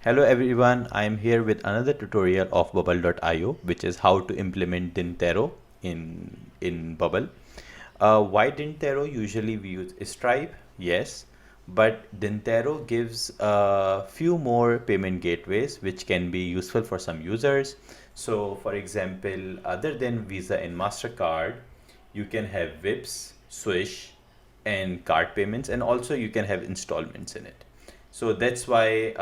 Hello everyone, I am here with another tutorial of bubble.io, which is how to implement Dintero in Bubble. Why Dintero? Usually we use Stripe, yes, but Dintero gives a few more payment gateways which can be useful for some users. So for example, other than Visa and MasterCard, you can have Vips, Swish, and card payments, and also you can have installments in it. So that's why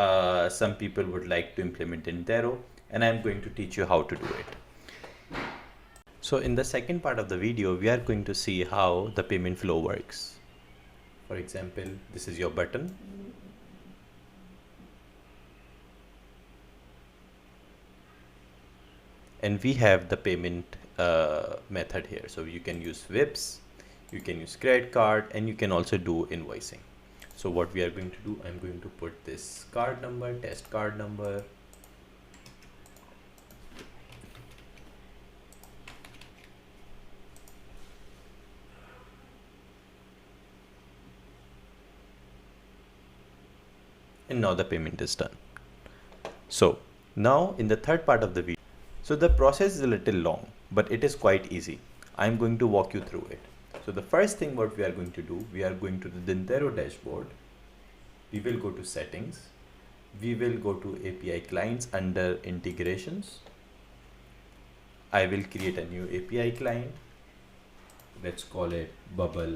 some people would like to implement Dintero, and I'm going to teach you how to do it. So in the second part of the video, we are going to see how the payment flow works. For example, this is your button. And we have the payment method here. So you can use Vips, you can use credit card, and you can also do invoicing. So what we are going to do, I'm going to put this card number, test card number. And now the payment is done. So now in the third part of the video, so the process is a little long, but it is quite easy. I'm going to walk you through it. So the first thing what we are going to do, we are going to the Dintero dashboard. We will go to settings. We will go to API clients under integrations. I will create a new API client. Let's call it Bubble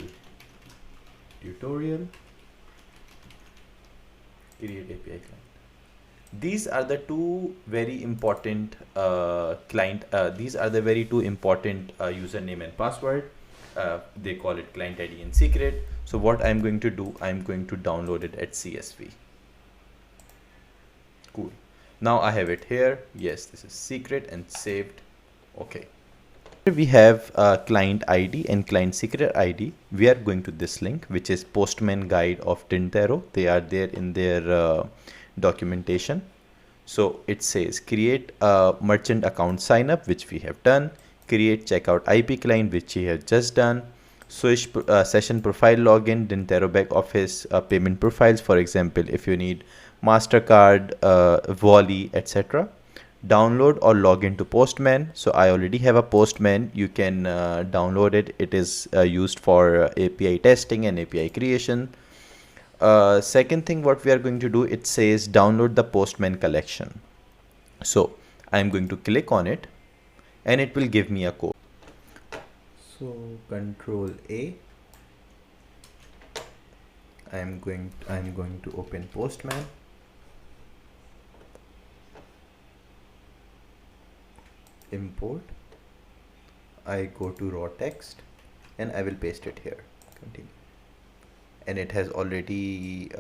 Tutorial. Create API client. These are the two very important these are the very two important username and password. They call it client ID and secret. So what I'm going to do, I'm going to download it at CSV. Cool. Now I have it here. Yes, this is secret and saved. Okay. Here we have client ID and client secret ID. We are going to this link, which is Postman Guide of Dintero. They are there in their documentation. So it says create a merchant account sign up, which we have done. Create checkout IP client, which we have just done. Swish session profile login, Dintero back office payment profiles. For example, if you need MasterCard, volley, etc. Download or log into Postman. So I already have a Postman. You can download it. It is used for API testing and API creation. Second thing what we are going to do, it says download the Postman collection. So I'm going to click on it and it will give me a code. So Control A. I'm going to open Postman. Import. I go to raw text and I will paste it here. Continue. And it has already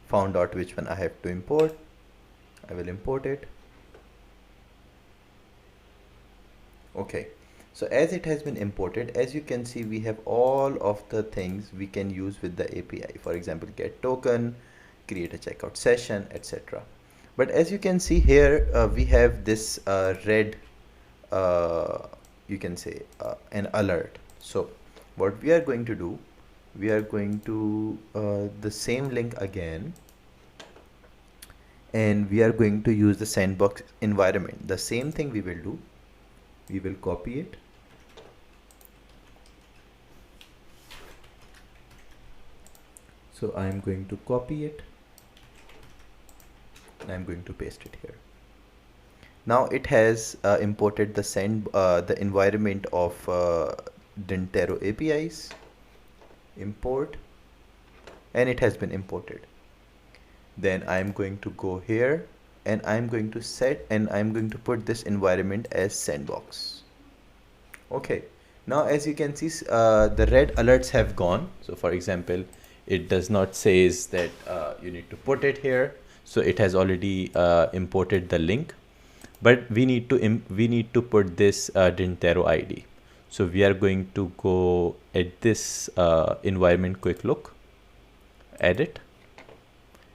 found out which one I have to import. I will import it. Okay, so as it has been imported, as you can see, we have all of the things we can use with the API. For example, get token, create a checkout session, etc. But as you can see here, we have this red, you can say an alert. So what we are going to do, we are going to the same link again, and we are going to use the sandbox environment. The same thing we will do. We will copy it. So I am going to copy it. And I'm going to paste it here. Now it has imported the environment of Dintero APIs. Import, and it has been imported. Then I'm going to go here and I'm going to set, and I'm going to put this environment as sandbox. Okay, now as you can see, the red alerts have gone. So for example, it does not says that you need to put it here. So it has already imported the link, but we need to put this Dintero ID. So we are going to go at this environment quick look, edit,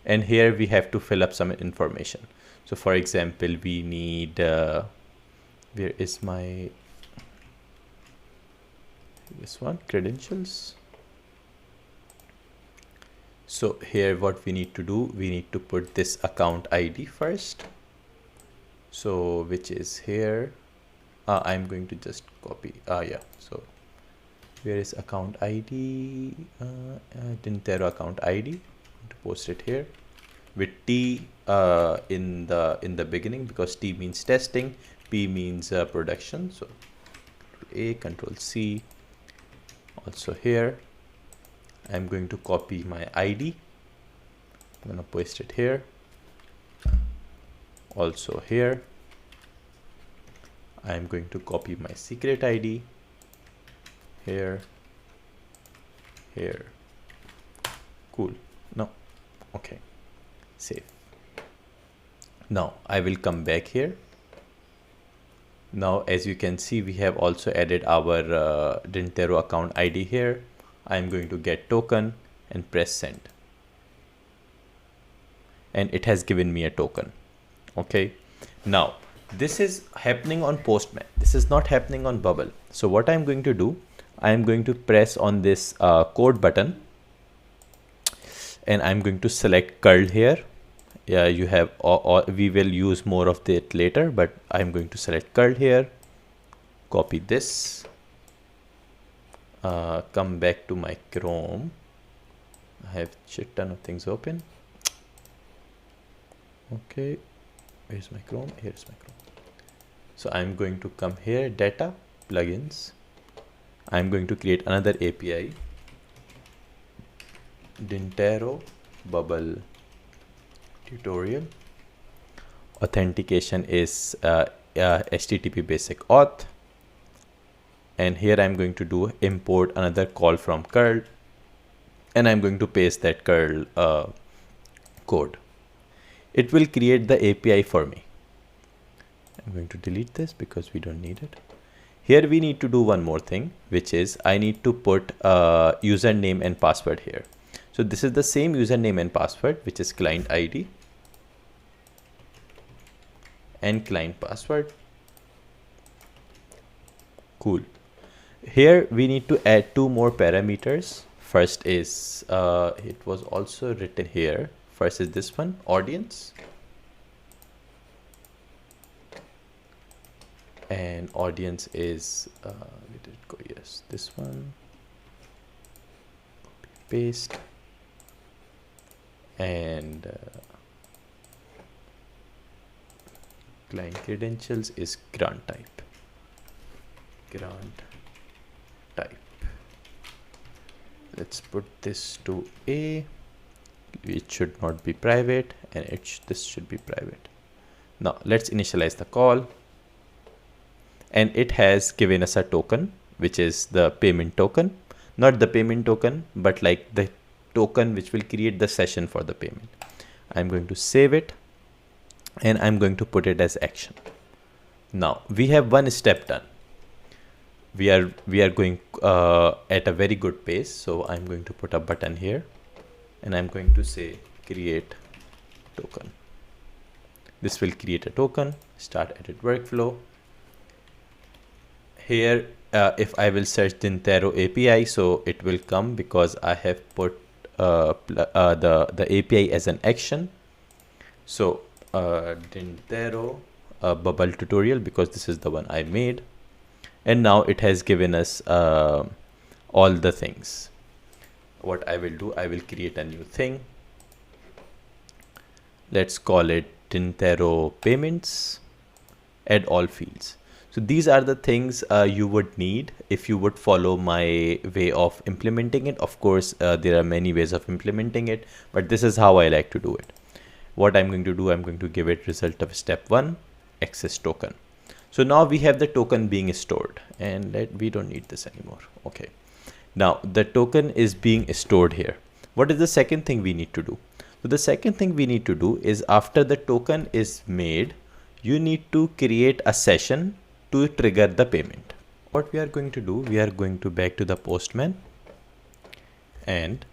and here we have to fill up some information. So for example, we need, where is my, this one, credentials. So here what we need to do, we need to put this account ID first. So which is here. I'm going to just copy. Yeah. So where is account ID? Dintero account ID. To post it here with T in the beginning, because T means testing, P means production. So A, Control C. Also here, I'm going to copy my ID. I'm going to paste it here. Also here, I'm going to copy my secret ID. Here, here. Cool. No. Okay. Save. Now I will come back here. Now, as you can see, we have also added our Dintero account ID here. I'm going to get token and press send. And it has given me a token. Okay. Now, this is happening on Postman. This is not happening on Bubble. So what I'm going to do, I'm going to press on this code button. And I'm going to select curl here. Yeah, you have, we will use more of that later, but I'm going to select curl here, copy this, come back to my Chrome. I have shit ton of things open. Okay, where's my Chrome? Here's my Chrome. So I'm going to come here, data, plugins. I'm going to create another API, Dintero Bubble tutorial. Authentication is HTTP basic auth, and here I'm going to do import another call from curl, and I'm going to paste that curl code. It will create the API for me. I'm going to delete this because we don't need it. Here we need to do one more thing, which is I need to put username and password here. So this is the same username and password, which is client ID and client password. Cool. Here we need to add two more parameters. First is, it was also written here. First is this one, audience. And audience is, where did it go? Yes, this one. Copy, paste. And client credentials is grant type. Grant type. Let's put this to A. It should not be private, and this should be private. Now let's initialize the call, and it has given us a token, which is the payment token, not the payment token, but like the token which will create the session for the payment. I'm going to save it, and I'm going to put it as action. Now we have one step done. We are going at a very good pace. So I'm going to put a button here, and I'm going to say create token. This will create a token. Start edit workflow. Here, if I will search Dintero API, so it will come because I have put the API as an action. So Dintero bubble tutorial, because this is the one I made, and now it has given us all the things. What I will do, I will create a new thing. Let's call it Dintero payments. Add all fields. So these are the things you would need if you would follow my way of implementing it. Of course, there are many ways of implementing it, but this is how I like to do it. What I'm going to do, I'm going to give it result of step 1, access token. So now we have the token being stored, and we don't need this anymore. Okay. Now the token is being stored here. What is the second thing we need to do? So the second thing we need to do is, after the token is made, you need to create a session to trigger the payment. What we are going to do, we are going to back to the Postman, and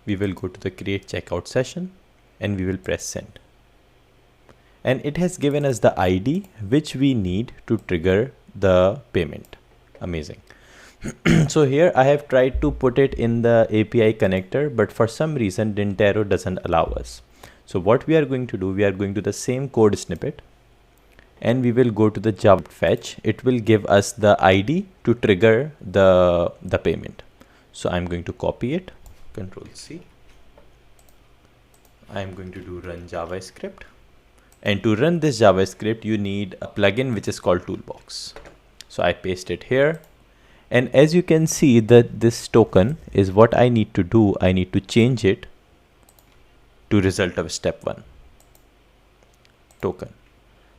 we will go to the create checkout session, and we will press send. And it has given us the ID which we need to trigger the payment. Amazing. So here I have tried to put it in the API connector, but for some reason Dintero doesn't allow us. So what we are going to do, we are going to the same code snippet and we will go to the Javascript fetch. It will give us the ID to trigger the payment. So I'm going to copy it, Control C. I'm going to do run JavaScript. And to run this JavaScript, you need a plugin which is called Toolbox. So I paste it here. And as you can see that this token is what I need to do. I need to change it to result of step 1 token.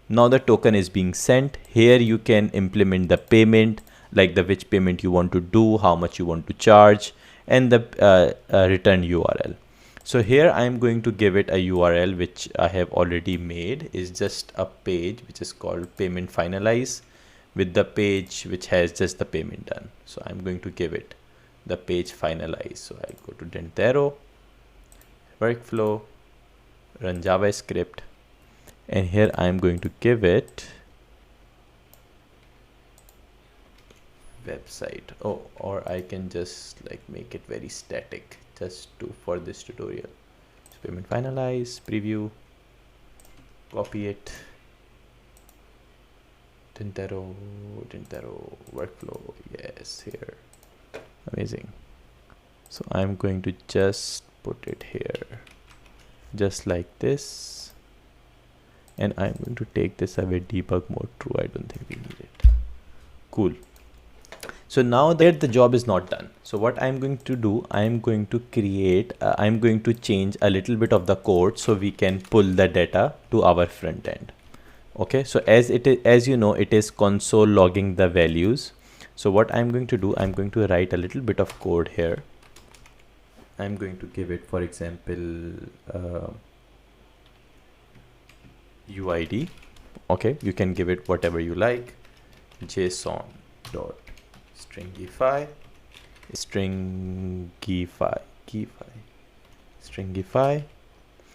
Now the token is being sent. Here you can implement the payment, like the which payment you want to do, how much you want to charge, and the return URL. So here I am going to give it a URL which I have already made, is just a page which is called payment finalize, with the page which has just the payment done. So I'm going to give it the page finalize. So I go to Dintero, workflow, run JavaScript, and here I'm going to give it website. Oh, or I can just like make it very static just for this tutorial. So payment finalize, preview, copy it, Dintero workflow. Yes, here. Amazing. So I'm going to just put it here just like this, and I'm going to take this away, debug mode true. I don't think we need it. Cool. So now that the job is not done, so what I'm going to do, I'm going to create I'm going to change a little bit of the code so we can pull the data to our front end. Okay, so as it is, as you know, it is console logging the values. So what I'm going to do, I'm going to write a little bit of code here. I'm going to give it, for example, UID. Okay, you can give it whatever you like. JSON dot stringify.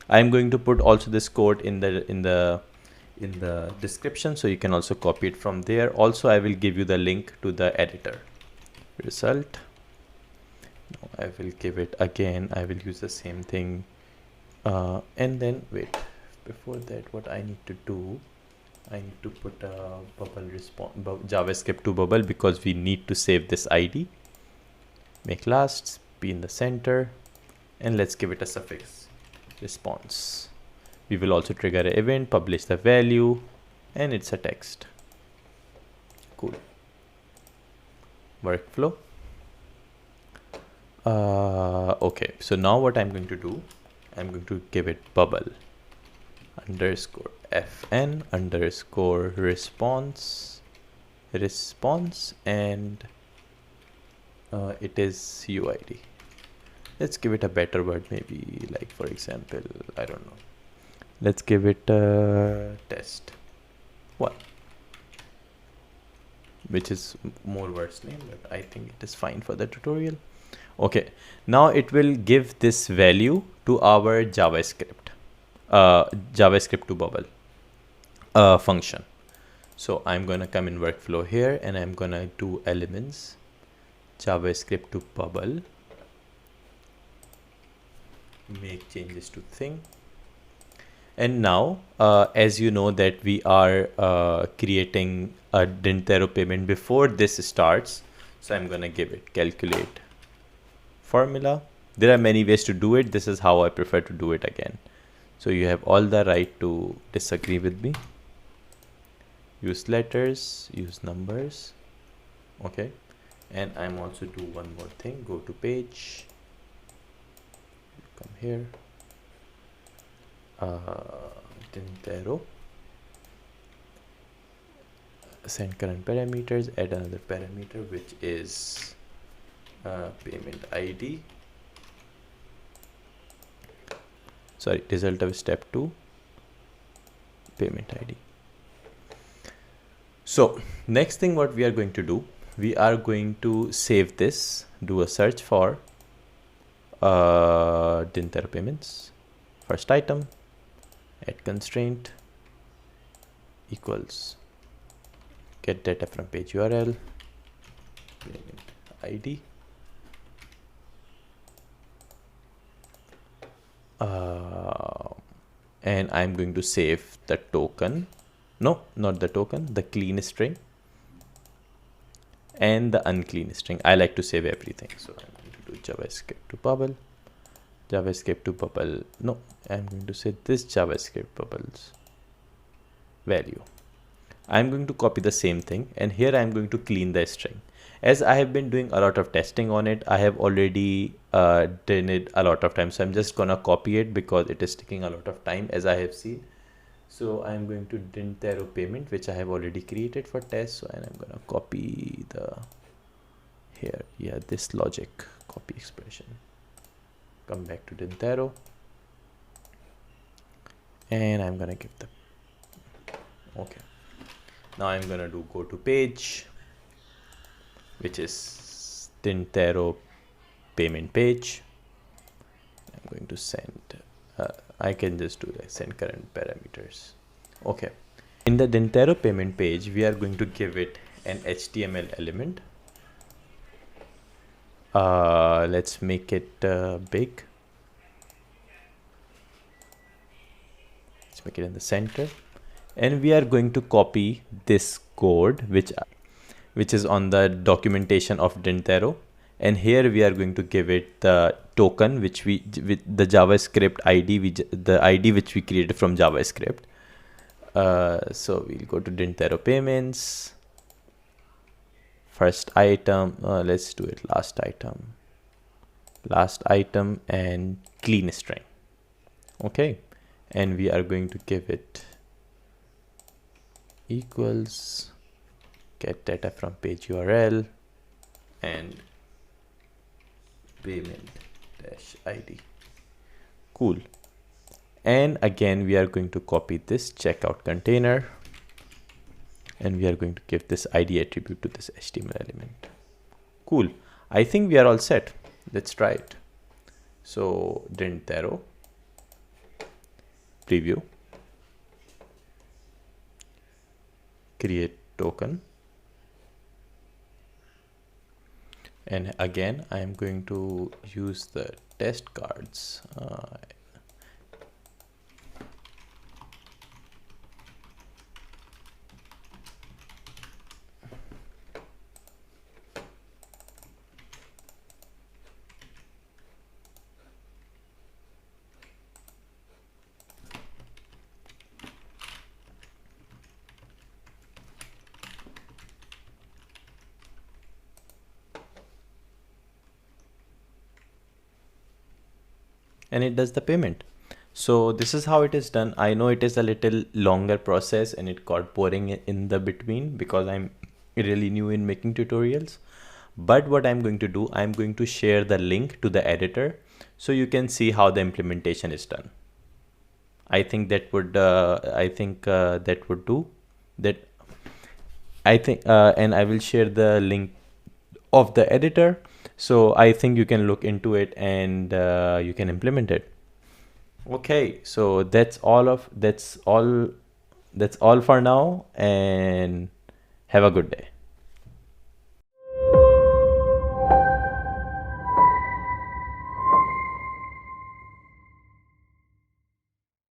I'm going to put also this code in the description, so you can also copy it from there. Also, I will give you the link to the editor. Result. Now I will give it again. I will use the same thing, and then wait. Before that, what I need to do, I need to put a bubble response, JavaScript to bubble, because we need to save this ID. Make last, be in the center, and let's give it a suffix response. We will also trigger an event, publish the value, and it's a text. Cool. Workflow. Okay, so now what I'm going to do, I'm going to give it bubble underscore fn underscore response, and it is UID. Let's give it a better word, maybe like, for example, I don't know, let's give it test 1, which is more worse name, but I think it is fine for the tutorial. Okay, now it will give this value to our JavaScript to bubble function. So I'm gonna come in workflow here, and I'm gonna do elements JavaScript to bubble, make changes to thing. And now as you know that we are creating a Dintero payment before this starts, so I'm gonna give it calculate formula. There are many ways to do it. This is how I prefer to do it again. So you have all the right to disagree with me. Use letters, use numbers. Okay, and I'm also do one more thing. Go to page, come here, Dintero, send current parameters, add another parameter which is payment ID. Sorry, result of step 2, payment ID. So next thing what we are going to do, we are going to save this, do a search for Dintero payments, first item, add constraint equals get data from page URL, payment ID. And I'm going to save the token. No, not the token, the clean string and the unclean string. I like to save everything. So I'm going to do JavaScript to bubble. JavaScript to bubble. No, I'm going to say this JavaScript bubbles value. I'm going to copy the same thing, and here I'm going to clean the string. As I have been doing a lot of testing on it, I have already done it a lot of times. So I'm just gonna copy it because it is taking a lot of time, as I have seen. So I'm going to Dintero payment, which I have already created for test. So, and I'm gonna copy the here, yeah, this logic, copy expression. Come back to Dintero, and I'm gonna give the okay. Now I'm gonna do go to page, which is Dintero payment page. I'm going to send. I can just do like send current parameters. Okay. In the Dintero payment page, we are going to give it an HTML element. Let's make it big. Let's make it in the center. And we are going to copy this code, which is on the documentation of Dintero. And here we are going to give it the token, with the JavaScript ID, the ID which we created from JavaScript. So we'll go to Dintero payments, first item. Let's do it last item and clean string. Okay, and we are going to give it equals get data from page URL and payment dash ID. Cool. And again, we are going to copy this checkout container, and we are going to give this ID attribute to this HTML element. Cool. I think we are all set. Let's try it. So Dintero preview, create token. And again, I am going to use the test cards. And it does the payment. So this is how it is done. I know it is a little longer process and it got boring in the between because I'm really new in making tutorials. But what I'm going to do, I'm going to share the link to the editor so you can see how the implementation is done. I think that would that would do that. And I will share the link of the editor. So I think you can look into it and you can implement it. Okay, so that's all for now, and have a good day.